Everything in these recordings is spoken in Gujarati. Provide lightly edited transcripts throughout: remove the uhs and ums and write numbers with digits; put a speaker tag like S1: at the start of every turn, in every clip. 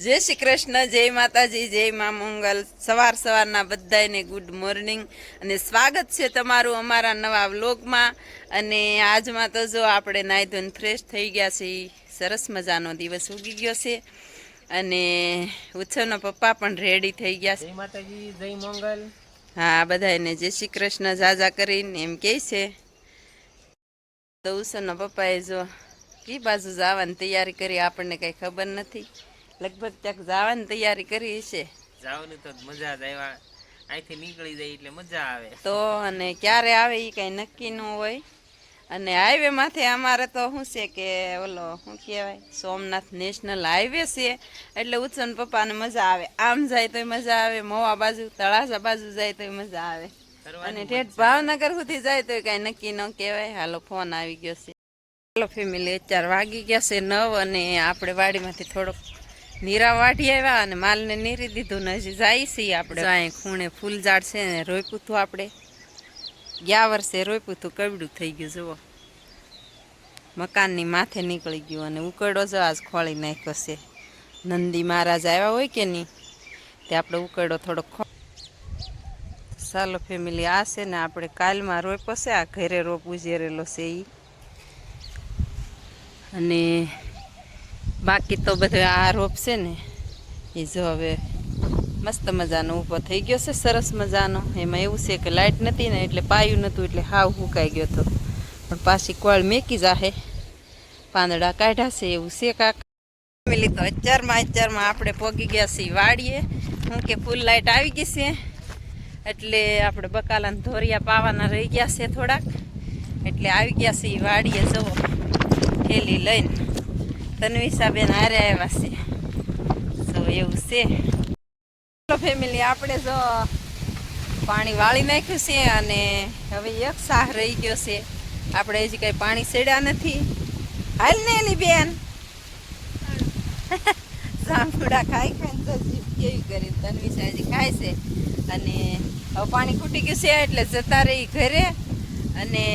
S1: જય શ્રી કૃષ્ણ, જય માતાજી, જય મા મંગલ. સવારના બધાને ગુડ મોર્નિંગ અને સ્વાગત છે તમારું અમારા નવા વ્લોગમાં. અને આજમાં તો જો આપણે નાહી ધોઈને ફ્રેશ થઈ ગયા છીએ. સરસ મજાનો દિવસ ઉગી ગયો છે અને ઉત્સવના પપ્પા પણ રેડી થઈ ગયા છે.
S2: જય માતાજી, જય મંગલ.
S1: હા, બધાને જય શ્રી કૃષ્ણ જાજા કરીને એમ કહે છે. તો ઉત્સવના પપ્પાએ જો કી બાજુ જવાની તૈયારી કરી આપણને કંઈ ખબર નથી. લગભગ ત્યાં જવાની તૈયારી કરી છે.
S2: જવાની તો મજા જ આવ્યા, અહીંથી નીકળી જાય એટલે મજા આવે
S1: તો અને ક્યારે આવે એ કંઈ નક્કી ન હોય. અને હાઈવે માથે અમારે તો શું છે કે ઓલો શું કહેવાય, સોમનાથ નેશનલ હાઈવે છે. એટલે ઉત્સવ પપ્પાને મજા આવે. આમ જાય તોય મજા આવે, મોવા બાજુ તળાજા બાજુ જાય તોય મજા આવે. અને ઠેઠ ભાવનગર સુધી જાય તો કાંઈ નક્કી ન કહેવાય. હાલો, ફોન આવી ગયો છે. હાલો ફેમિલી, 4 વાગી ગયા છે 9 અને આપણે વાડીમાંથી થોડોક નીરા વાઢી આવ્યા અને માલને નીરી દીધું ને હજી જાય છીએ આપણે. અહીં ખૂણે ફૂલ ઝાડ છે ને રોપ્યું હતું આપણે, ગયા વર્ષે રોપ્યું હતું, કવડું થઈ ગયું. જુઓ, મકાનની માથે નીકળી ગયું અને ઉકરડો જો આજ ખોળી નાખ્યો છે. નંદી મહારાજ આવ્યા હોય કે નહીં તે આપણે ઉકરડો થોડોક ચાલો ફેમિલી, આ છે ને આપણે કાલમાં રોપ્યો છે. આ ઘરે રોપ ઉજેરેલો છે એ. અને બાકી તો બધો આ રોપ છે ને એ જો હવે મસ્ત મજાનો ઊભો થઈ ગયો છે, સરસ મજાનો. એમાં એવું છે કે લાઇટ નથી ને એટલે પાયું નહોતું એટલે હાવ સુકાઈ ગયો હતો. પણ પાછી કોળ મેકી જાહે, પાંદડા કાઢ્યા છે એવું છે કાક. ફેમિલી તો અત્યારમાં આપણે પોગી ગયા છીએ વાડીએ. હું કે ફૂલ લાઇટ આવી ગઈ છે એટલે આપણે બકાલાને ધોરિયા પાવાના રહી ગયા છે થોડાક, એટલે આવી ગયા છીએ વાડીએ. જવો થેલી લઈને તન્વિષાબેન હારે આવ્યા છે. જો એવું છે. ચાલો ફેમિલી, આપણે જો પાણી વાળી નાખ્યું છે અને હવે એક સાહ રહી ગયો છે. આપણે હજી કંઈ પાણી સેડ્યા નથી. હાલ ને એલી બેન સાંભળા ખાઈ ખાઈને કેવી કરી તન્વિષા હજી ખાય છે. અને હવે પાણી ખૂટી ગયું છે એટલે જતા રહી ઘરે. અને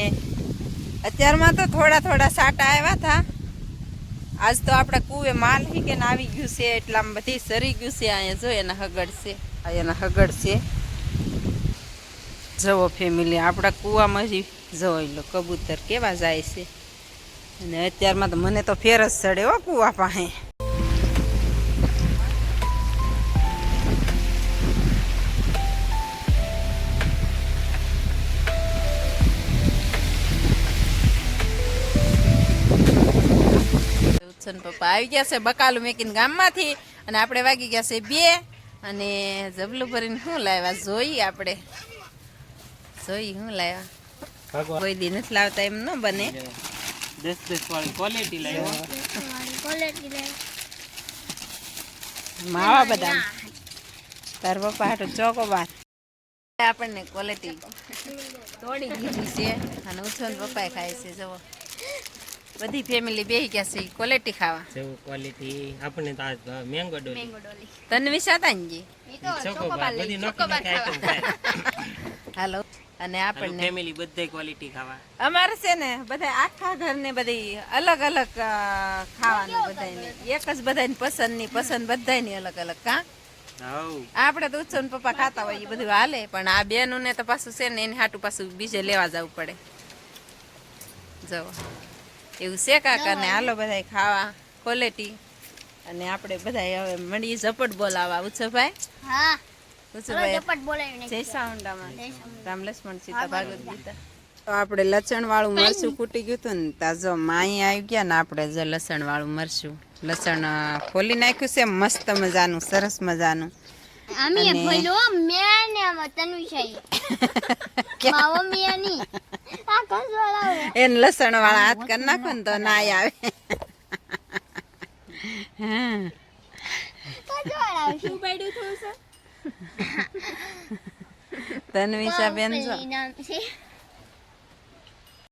S1: અત્યારમાં તો થોડા સાટા આવ્યા હતા. આજ તો આપણા કુવે માલ હીકેને આવી ગયું છે એટલામાં બધી સરી ગયું છે. અહીંયા જો એના હગડ છે, એના હગડ છે. જવો ફેમિલી, આપણા કૂવામાં જ જોઈ લો કબૂતર કેવા જાય છે. અને અત્યારમાં તો મને તો ફેર જ ચડે હો કૂવા પાસે. પપ્પા આવી ગયા છે બકાલું મેકીને ગામમાંથી અને આપણે વાગી ગયા છે 2 અને જબલું ભરીને શું લાવ્યા જોઈએ. આપણે જોઈ શું લાવ્યા. કોઈ દી નથી લાવતા એમ ન બને.
S2: 10 વાળી ક્વોલિટી લાવ્યો.
S1: માવા બદામ તાર પપ્પા હાટું ચોકોબાર આપણને ક્વોલિટી તોડી દીધી છે અને ઉછળ પપ્પાએ ખાય છે. જવો બધી ફેમિલી બેહી ગયા છે ક્વોલિટી ખાવા.
S2: જેવું ક્વોલિટી આપણને તો આજ મેંગો ડોલી
S1: તન્વિષા તાંજી
S2: ચોકોબાર બધી નોખી આઈટમ ખાય.
S1: હાલો, અને આપણને
S2: ફેમિલી બધાય ક્વોલિટી ખાવા.
S1: અમારે છે ને બધા આખા ઘરને બધી અલગ અલગ ખાવાનું, બધાને એક જ બધાને પસંદ બધાની અલગ અલગ. કા આપણે તો ઉત્સવ પપ્પા ખાતા હોય એ બધું હાલે, પણ આ બેનું ને તો પાછું છે ને એને હાટું પાછું બીજે લેવા જવું પડે. જવો એવું છે કાકા ને. હાલો બધા ખાવા ક્વોલિટી. અને આપણે બધા હવે મંડી ઝપટ બોલાવા. ઉત્સવભાઈ,
S3: હા
S1: ઉત્સવભાઈ
S3: ઝપટ બોલાવીને
S1: જય સાઉન્ડામાં રામ લક્ષ્મણ સીતા ભાગવત ગીતા. તો આપણે લસણ વાળું મરચું ફૂટી ગયું હતું ને તાજો માઈ આવી ગયા ને આપણે જો લસણ વાળું મરચું લસણ ખોલી નાખ્યું છે મસ્ત મજાનું, સરસ મજાનું.
S3: આમી ભલો મેને તન્વિષાઈ માવો મિયાની આ કસવાળા
S1: એને લસણ વાળા હાથ કરી નાખો ને તો નાય આવે. હા,
S3: કસવાળા શું પાડ્યું થોડું છે
S1: તન્વિષા બેન જો.
S3: નામ છે.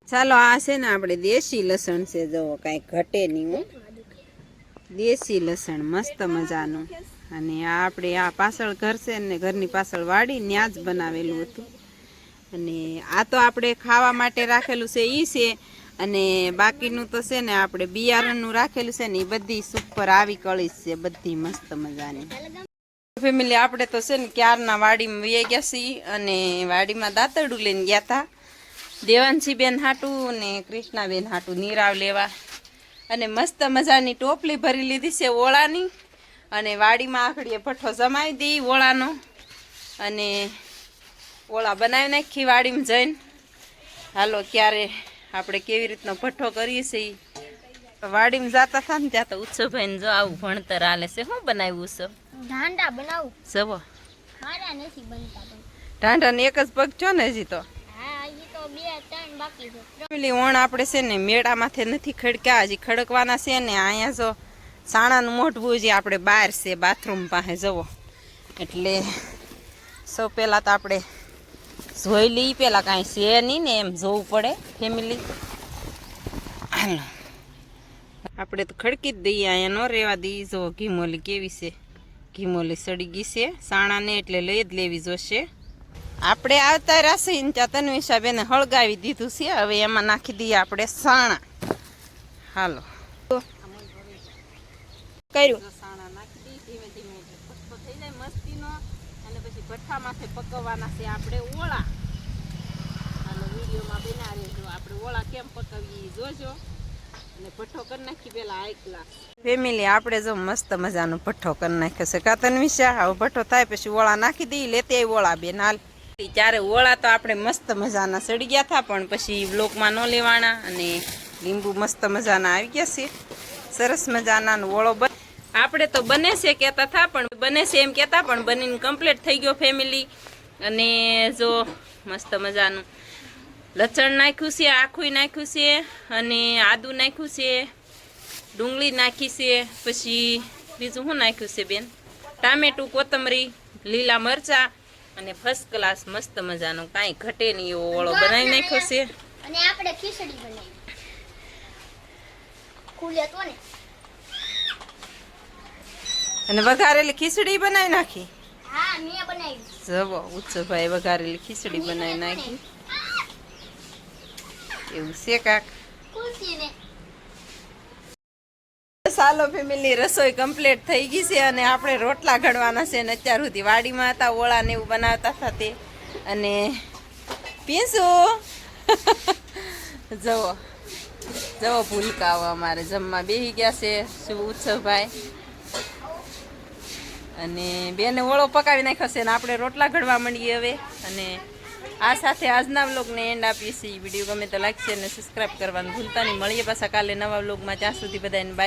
S1: ચાલો, આ છે ને આપણે દેશી લસણ છે. જુઓ કાંઈ ઘટે નહીં હો, દેશી લસણ મસ્ત મજાનું. અને આ આપણે આ પાછળ ઘર છે ને ઘરની પાછળ વાડી ત્યાં જ બનાવેલું હતું. અને આ તો આપણે ખાવા માટે રાખેલું છે એ છે. અને બાકીનું તો છે ને આપણે બિયારણનું રાખેલું છે ને એ બધી સુપર આવી કળીશ છે બધી મસ્ત મજાની. ફેમિલી આપણે તો છે ને ક્યારના વાડીમાં વહી ગયા છીએ અને વાડીમાં દાંતરડું લઈને ગયા હતા દેવાંશીબેન હાટું ને કૃષ્ણાબેન હાટું નીરાવ લેવા. અને મસ્ત મજાની ટોપલી ભરી લીધી છે ઓળાની અને વાડીમાં આખડીએ ભઠ્ઠો જમાવી દઈ ઓળાનો અને ઓળા બનાવી નાખી વાડીમાં જઈને. હાલો ક્યારે આપણે કેવી રીતનો ભઠ્ઠો કરીએ છીએ. વાડીમાં જતા હતા ને ત્યાં તો ઉત્સવભાઈને જો આવું ભણતર હાલે છે. શું બનાવ્યું ઉત્સવ?
S3: ઢાંડા બનાવું.
S1: જવો
S3: મારા નથી બનતા પણ.
S1: ઢાંઢાને એક જ પગ છો ને હજી તો.
S3: હા હજી તો 2-3 બાકી છે.
S1: પેલી ઓણ આપણે છે ને મેળામાંથી નથી ખડક્યા હજી ખડકવાના છે ને. અહીંયા જો સાણાનું મોઢવું જે આપણે બહાર છે બાથરૂમ પાસે જવો એટલે સૌ પહેલાં તો આપણે જોઈ લઈએ પહેલાં કાંઈ છે નહીં ને એમ જોવું પડે ફેમિલી. હાલો આપણે તો ખડકી જ દઈએ અહીંયા ન રહેવા દઈએ. જો ઘીમોલી કેવી છે ઘીમોલી સડી ગઈ છે સાણાને એટલે લઈ જ લેવી જોશે. આપણે આવતા રાશિને ત્યાં તન્વિષાબેને હળગાવી દીધું છે. હવે એમાં નાખી દઈએ આપણે સાણા. હાલો કર્યું સાણા નાખી દઈએ ધીમે ધીમે એટલે પક્કો થઈ જાય મસ્તીનો. અને પછી ભઠ્ઠા માથે પકવવાના છે આપણે ઓળા. હાલો વિડીયોમાં બના રહેજો આપણે ઓળા કેમ પકવીએ જોજો. અને ભઠ્ઠો કરી નાખી પેલા હાઈ ક્લાસ ફેમિલી. આપણે જો મસ્ત મજાનો ભઠ્ઠો કરી નાખ્યો છે કા તન્વિષા. હવે ભઠ્ઠો થાય પછી ઓળા નાખી દઈએ. લેતી આવી ઓળા બેન હાલ. ત્યારે ઓળા તો આપણે મસ્ત મજાના સડી ગયા હતા પણ પછી બ્લોકમાં ન લેવાના. અને લીંબુ મસ્ત મજાના આવી ગયા છે સરસ મજાના. ઓળો આપણે તો બને છે કહેતા હતા પણ બને છે એમ કહેતા પણ બનીને કમ્પ્લીટ થઈ ગયો ફેમિલી. અને જો મસ્ત મજાનું લસણ નાખ્યું છે આખું નાખ્યું છે અને આદું નાખ્યું છે ડુંગળી નાખી છે પછી બીજું શું નાખ્યું છે બેન ટામેટું કોથમરી લીલા મરચાં અને ફર્સ્ટ ક્લાસ મસ્ત મજાનો કાંઈ ઘટે નહીં એવો ઓળો બનાવી નાખ્યો છે.
S3: અને આપણે ખીચડી બનાવી ખુલે તો ને.
S1: અને વઘારેલી ખીચડી બનાવી નાખી.
S3: હા મેં બનાવી.
S1: જવો ઉત્સવભાઈ વઘારેલી ખીચડી બનાવી નાખી એવું છે કાક.
S3: ખુશી ને
S1: સાલો ફેમિલી રસોઈ કમ્પ્લીટ થઈ ગઈ છે અને આપણે રોટલા ઘડવાના છે. અને અત્યાર સુધી વાડીમાં હતા ઓળા ને એવું બનાવતા હતા તે. અને પીશું જવો જવો ભૂલકા આવો અમારે જમવા બેસી ગયા છે શું ઉત્સવભાઈ. અને બેને ઓળો પકાવી નાખ્યો છે ને આપણે રોટલા ઘડવા માંડીએ હવે. અને આ સાથે આજના વ્લોગને એન્ડ આપીએ છીએ. વિડીયો ગમે તો લાઈક શેર અને સબસ્ક્રાઈબ કરવાનું ભૂલતા નહીં. મળીએ પાછા કાલે નવા વ્લોગમાં. ત્યાં સુધી બધાને બાય.